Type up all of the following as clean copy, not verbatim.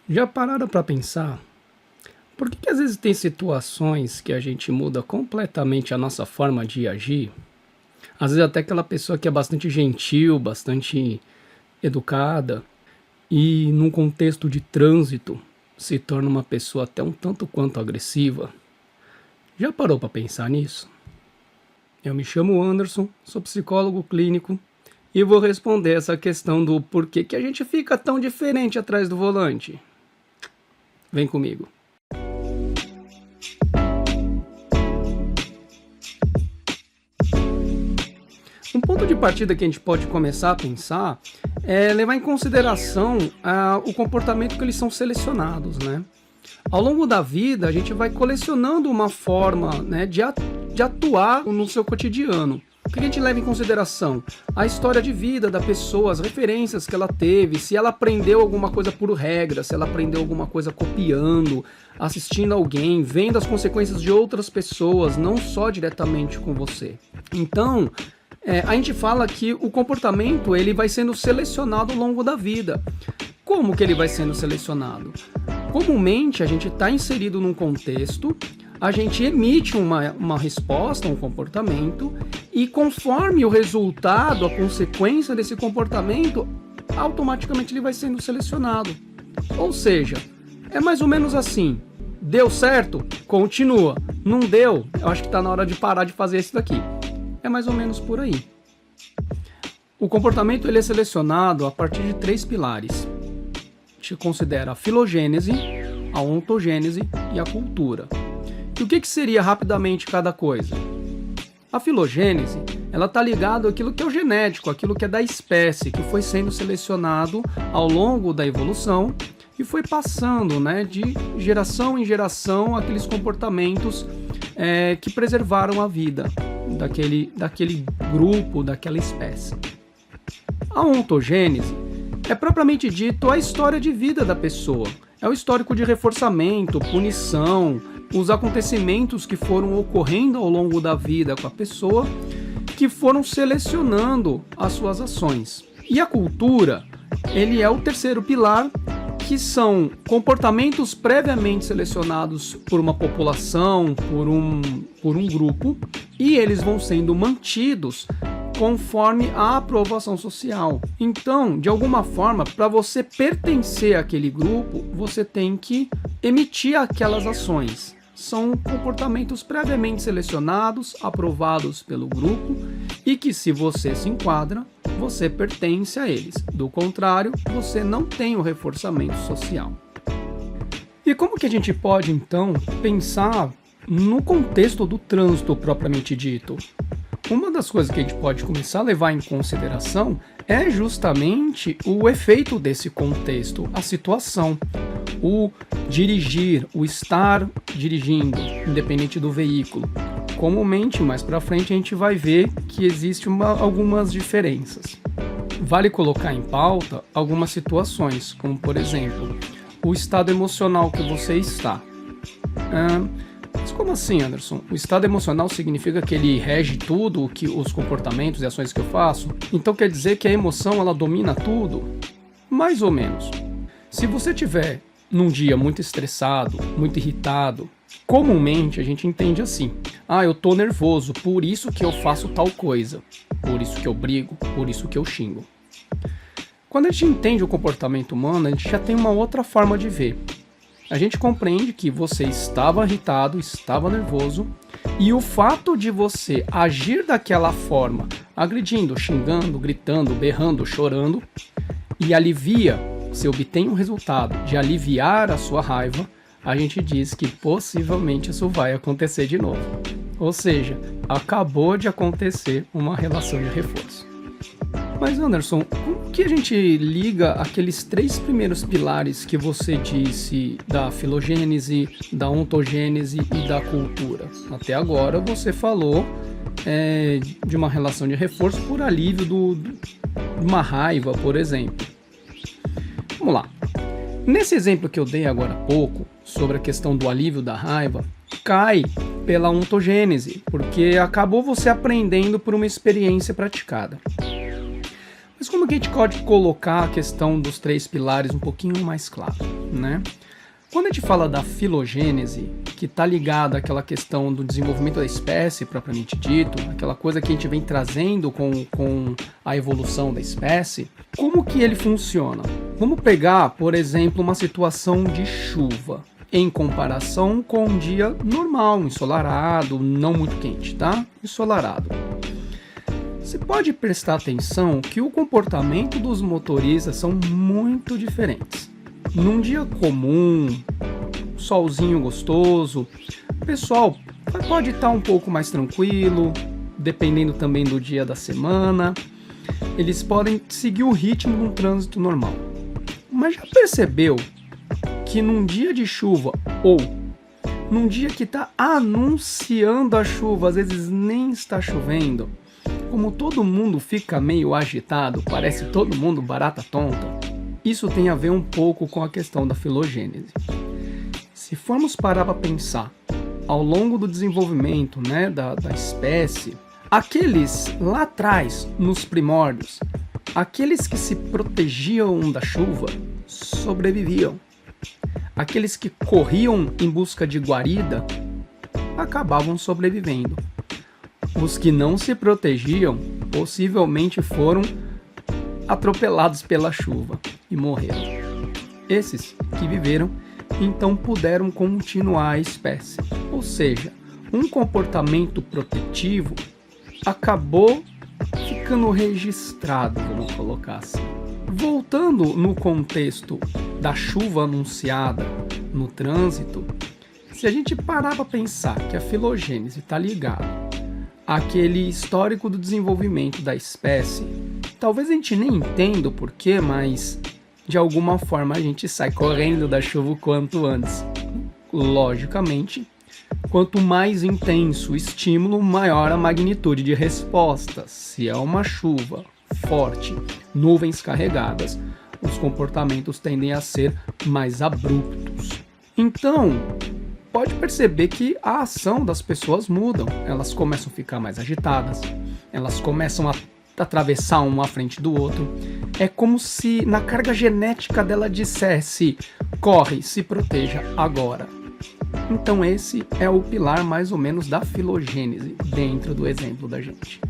Já pararam para pensar por que às vezes tem situações que a gente muda completamente a nossa forma de agir? Às vezes até aquela pessoa que é bastante gentil, bastante educada e num contexto de trânsito se torna uma pessoa até um tanto quanto agressiva. Já parou para pensar nisso? Eu me chamo Anderson, sou psicólogo clínico e vou responder essa questão do porquê que a gente fica tão diferente atrás do volante. Vem comigo. Um ponto de partida que a gente pode começar a pensar é levar em consideração o comportamento que eles são selecionados, né? Ao longo da vida, a gente vai colecionando uma forma, né, de atuar no seu cotidiano. O que a gente leva em consideração? A história de vida da pessoa, as referências que ela teve, se ela aprendeu alguma coisa por regra, se ela aprendeu alguma coisa copiando, assistindo alguém, vendo as consequências de outras pessoas, não só diretamente com você. Então, a gente fala que o comportamento ele vai sendo selecionado ao longo da vida. Como que ele vai sendo selecionado? Comumente a gente está inserido num contexto, a gente emite uma resposta, um comportamento, e conforme o resultado, a consequência desse comportamento, automaticamente ele vai sendo selecionado. Ou seja, é mais ou menos assim. Deu certo? Continua. Não deu? Eu acho que está na hora de parar de fazer isso daqui. É mais ou menos por aí. O comportamento ele é selecionado a partir de 3 pilares. A gente considera a filogênese, a ontogênese e a cultura. E o que seria rapidamente cada coisa? A filogênese, ela está ligada àquilo que é o genético, aquilo que é da espécie, que foi sendo selecionado ao longo da evolução e foi passando, né, de geração em geração aqueles comportamentos que preservaram a vida daquele grupo, daquela espécie. A ontogênese é propriamente dito a história de vida da pessoa. É o histórico de reforçamento, punição, os acontecimentos que foram ocorrendo ao longo da vida com a pessoa, que foram selecionando as suas ações. E a cultura, ele é o terceiro pilar, que são comportamentos previamente selecionados por uma população, por um grupo, e eles vão sendo mantidos conforme a aprovação social. Então, de alguma forma, para você pertencer àquele grupo, você tem que emitir aquelas ações. São comportamentos previamente selecionados, aprovados pelo grupo, e que se você se enquadra, você pertence a eles. Do contrário, você não tem o reforçamento social. E como que a gente pode, então, pensar no contexto do trânsito propriamente dito? Uma das coisas que a gente pode começar a levar em consideração é justamente o efeito desse contexto, a situação, o dirigir, o estar dirigindo, independente do veículo. Comumente, mais para frente, a gente vai ver que existem algumas diferenças. Vale colocar em pauta algumas situações, como por exemplo, o estado emocional que você está. Mas como assim, Anderson? O estado emocional significa que ele rege tudo, os comportamentos e ações que eu faço? Então quer dizer que a emoção ela domina tudo? Mais ou menos. Se você tiver num dia muito estressado, muito irritado, comumente a gente entende assim: eu tô nervoso, por isso que eu faço tal coisa, por isso que eu brigo, por isso que eu xingo. Quando a gente entende o comportamento humano, a gente já tem uma outra forma de ver. A gente compreende que você estava irritado, estava nervoso, e o fato de você agir daquela forma, agredindo, xingando, gritando, berrando, chorando, e você obtém o resultado de aliviar a sua raiva, a gente diz que possivelmente isso vai acontecer de novo. Ou seja, acabou de acontecer uma relação de reforço. Mas Anderson, como que a gente liga aqueles 3 primeiros pilares que você disse da filogênese, da ontogênese e da cultura? Até agora você falou de uma relação de reforço por alívio de uma raiva, por exemplo. Vamos lá. Nesse exemplo que eu dei agora há pouco, sobre a questão do alívio da raiva, cai pela ontogênese, porque acabou você aprendendo por uma experiência praticada. Mas como que a gente pode colocar a questão dos 3 pilares um pouquinho mais claro, né? Quando a gente fala da filogênese, que está ligada àquela questão do desenvolvimento da espécie propriamente dito, aquela coisa que a gente vem trazendo com a evolução da espécie, como que ele funciona? Vamos pegar, por exemplo, uma situação de chuva, em comparação com um dia normal, ensolarado, não muito quente, tá? Ensolarado. Você pode prestar atenção que o comportamento dos motoristas são muito diferentes. Num dia comum, solzinho gostoso, o pessoal pode estar um pouco mais tranquilo, dependendo também do dia da semana. Eles podem seguir o ritmo de um trânsito normal. Mas já percebeu que num dia de chuva ou num dia que está anunciando a chuva, às vezes nem está chovendo, como todo mundo fica meio agitado, parece todo mundo barata tonta, isso tem a ver um pouco com a questão da filogênese. Se formos parar para pensar, ao longo do desenvolvimento, né, da espécie, aqueles lá atrás, nos primórdios, aqueles que se protegiam da chuva, sobreviviam. Aqueles que corriam em busca de guarida, acabavam sobrevivendo. Os que não se protegiam, possivelmente foram atropelados pela chuva e morreram. Esses que viveram, então puderam continuar a espécie. Ou seja, um comportamento protetivo acabou ficando registrado, vamos colocar assim. Voltando no contexto da chuva anunciada no trânsito, se a gente parar para pensar que a filogênese está ligada àquele histórico do desenvolvimento da espécie, talvez a gente nem entenda o porquê, mas de alguma forma a gente sai correndo da chuva o quanto antes. Logicamente, quanto mais intenso o estímulo, maior a magnitude de resposta. Se é uma chuva forte, nuvens carregadas, os comportamentos tendem a ser mais abruptos. Então, pode perceber que a ação das pessoas muda, elas começam a ficar mais agitadas, elas começam a atravessar um à frente do outro. É como se na carga genética dela dissesse: corre, se proteja agora. Então esse é o pilar mais ou menos da filogênese dentro do exemplo da gente.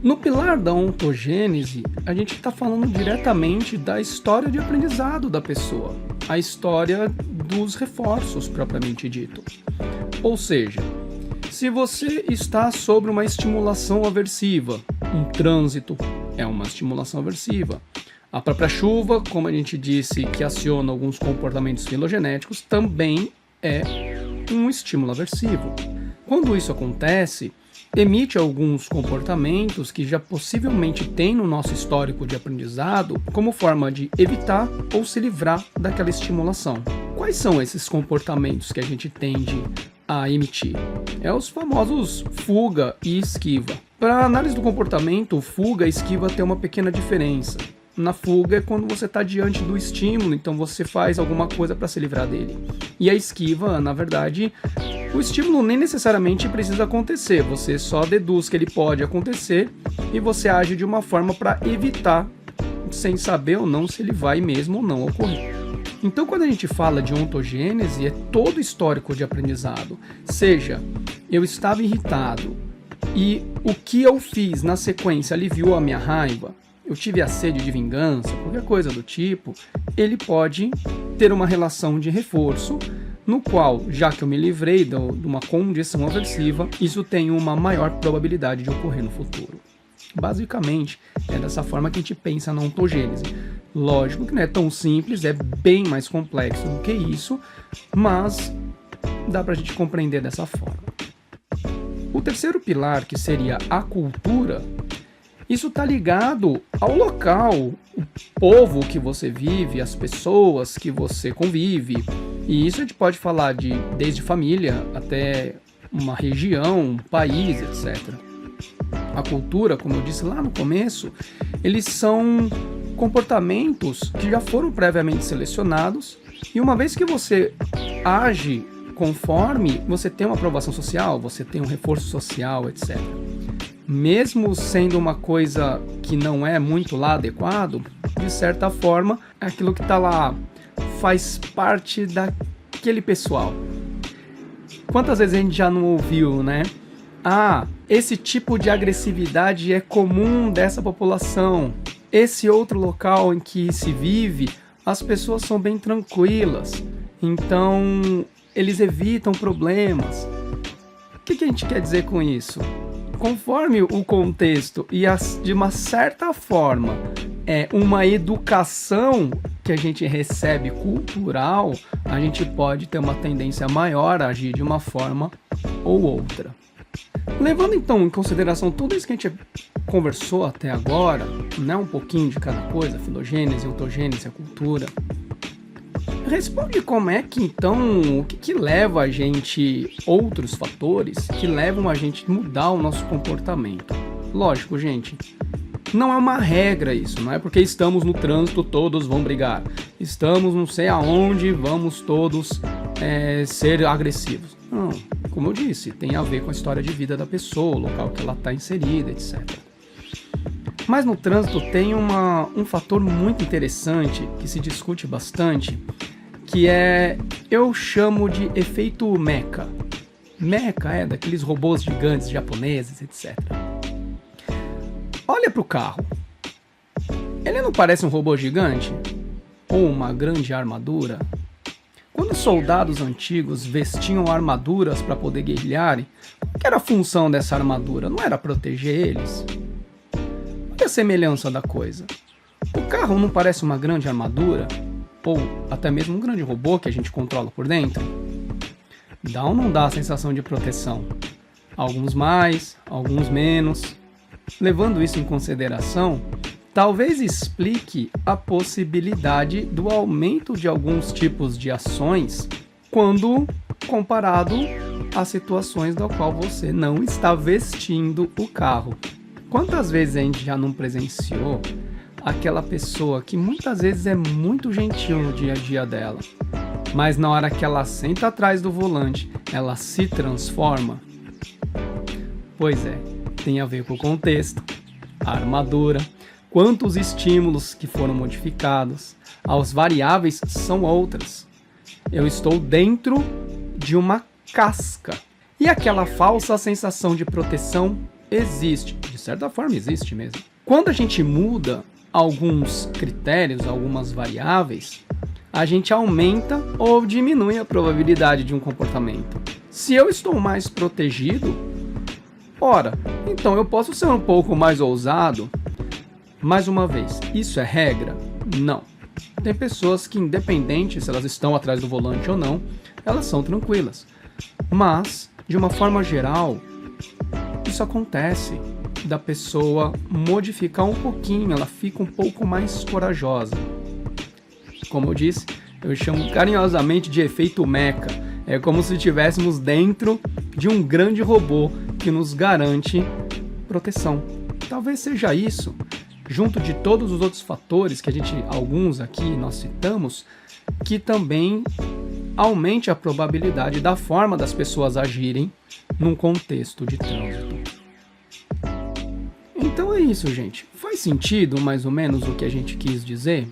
No pilar da ontogênese, a gente está falando diretamente da história de aprendizado da pessoa, a história dos reforços propriamente dito. Ou seja, se você está sob uma estimulação aversiva, um trânsito é uma estimulação aversiva. A própria chuva, como a gente disse, que aciona alguns comportamentos filogenéticos, também é um estímulo aversivo. Quando isso acontece, emite alguns comportamentos que já possivelmente tem no nosso histórico de aprendizado como forma de evitar ou se livrar daquela estimulação. Quais são esses comportamentos que a gente tende a emitir? É os famosos fuga e esquiva. Para a análise do comportamento, fuga e esquiva tem uma pequena diferença. Na fuga é quando você está diante do estímulo, então você faz alguma coisa para se livrar dele. E a esquiva, na verdade, o estímulo nem necessariamente precisa acontecer, você só deduz que ele pode acontecer e você age de uma forma para evitar, sem saber ou não se ele vai mesmo ou não ocorrer. Então, quando a gente fala de ontogênese, é todo histórico de aprendizado. Seja, eu estava irritado e o que eu fiz na sequência aliviou a minha raiva, eu tive a sede de vingança, qualquer coisa do tipo, ele pode ter uma relação de reforço, no qual, já que eu me livrei de uma condição aversiva, isso tem uma maior probabilidade de ocorrer no futuro. Basicamente, é dessa forma que a gente pensa na ontogênese. Lógico que não é tão simples, é bem mais complexo do que isso, mas dá pra gente compreender dessa forma. O terceiro pilar, que seria a cultura, isso está ligado ao local, o povo que você vive, as pessoas que você convive. E isso a gente pode falar desde família até uma região, um país, etc. A cultura, como eu disse lá no começo, eles são comportamentos que já foram previamente selecionados. E uma vez que você age conforme, você tem uma aprovação social, você tem um reforço social, etc. mesmo sendo uma coisa que não é muito lá adequado, de certa forma, aquilo que está lá faz parte daquele pessoal. Quantas vezes a gente já não ouviu, né? Ah, esse tipo de agressividade é comum dessa população. Esse outro local em que se vive, as pessoas são bem tranquilas. Então, eles evitam problemas. O que a gente quer dizer com isso? Conforme o contexto e de uma certa forma uma educação que a gente recebe cultural, a gente pode ter uma tendência maior a agir de uma forma ou outra. Levando então em consideração tudo isso que a gente conversou até agora, né, um pouquinho de cada coisa, filogênese, ontogênese, a cultura, responde como é que então, o que leva a gente, outros fatores que levam a gente a mudar o nosso comportamento. Lógico, gente, não é uma regra isso, não é porque estamos no trânsito todos vão brigar, estamos não sei aonde, vamos todos ser agressivos. Não, como eu disse, tem a ver com a história de vida da pessoa, o local que ela está inserida, etc. Mas no trânsito tem um fator muito interessante que se discute bastante, que eu chamo de efeito mecha. Mecha é daqueles robôs gigantes japoneses, etc. Olha para o carro. Ele não parece um robô gigante? Ou uma grande armadura? Quando os soldados antigos vestiam armaduras para poder guerrilharem, qual era a função dessa armadura? Não era proteger eles? Olha a semelhança da coisa. O carro não parece uma grande armadura? Ou até mesmo um grande robô que a gente controla por dentro? Dá ou não dá a sensação de proteção? Alguns mais, alguns menos. Levando isso em consideração, talvez explique a possibilidade do aumento de alguns tipos de ações quando comparado a situações da qual você não está vestindo o carro. Quantas vezes a gente já não presenciou aquela pessoa que muitas vezes é muito gentil no dia a dia dela, mas na hora que ela senta atrás do volante, ela se transforma? Pois é, tem a ver com o contexto, a armadura, quantos estímulos que foram modificados, as variáveis são outras. Eu estou dentro de uma casca e aquela falsa sensação de proteção existe, de certa forma existe mesmo. Quando a gente muda alguns critérios, algumas variáveis, a gente aumenta ou diminui a probabilidade de um comportamento. Se eu estou mais protegido, ora, então eu posso ser um pouco mais ousado. Mais uma vez, isso é regra? Não. Tem pessoas que, independente se elas estão atrás do volante ou não, elas são tranquilas. Mas, de uma forma geral, isso acontece da pessoa modificar um pouquinho, ela fica um pouco mais corajosa. Como eu disse, eu chamo carinhosamente de efeito mecha. É como se estivéssemos dentro de um grande robô que nos garante proteção. Talvez seja isso, junto de todos os outros fatores que alguns aqui nós citamos, que também aumente a probabilidade da forma das pessoas agirem num contexto de trânsito. Então é isso, gente. Faz sentido mais ou menos o que a gente quis dizer?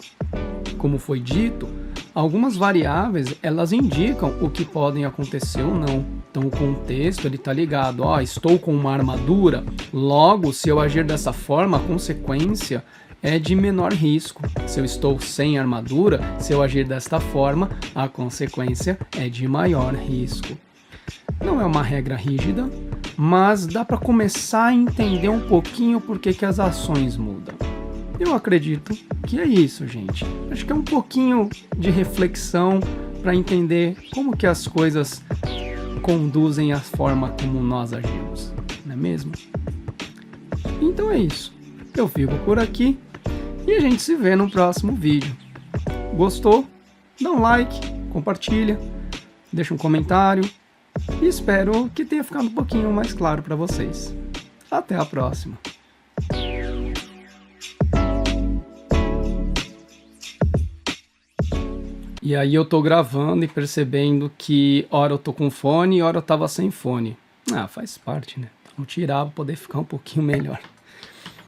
Como foi dito, algumas variáveis elas indicam o que podem acontecer ou não. Então o contexto ele está ligado, estou com uma armadura, logo se eu agir dessa forma, a consequência é de menor risco. Se eu estou sem armadura, se eu agir desta forma, a consequência é de maior risco. Não é uma regra rígida, mas dá para começar a entender um pouquinho por que as ações mudam. Eu acredito que é isso, gente. Acho que é um pouquinho de reflexão para entender como que as coisas conduzem a forma como nós agimos, não é mesmo? Então é isso. Eu fico por aqui e a gente se vê no próximo vídeo. Gostou? Dá um like, compartilha, deixa um comentário e espero que tenha ficado um pouquinho mais claro para vocês. Até a próxima! E aí eu tô gravando e percebendo que hora eu tô com fone e hora eu tava sem fone. Faz parte, né? Vou tirar para poder ficar um pouquinho melhor.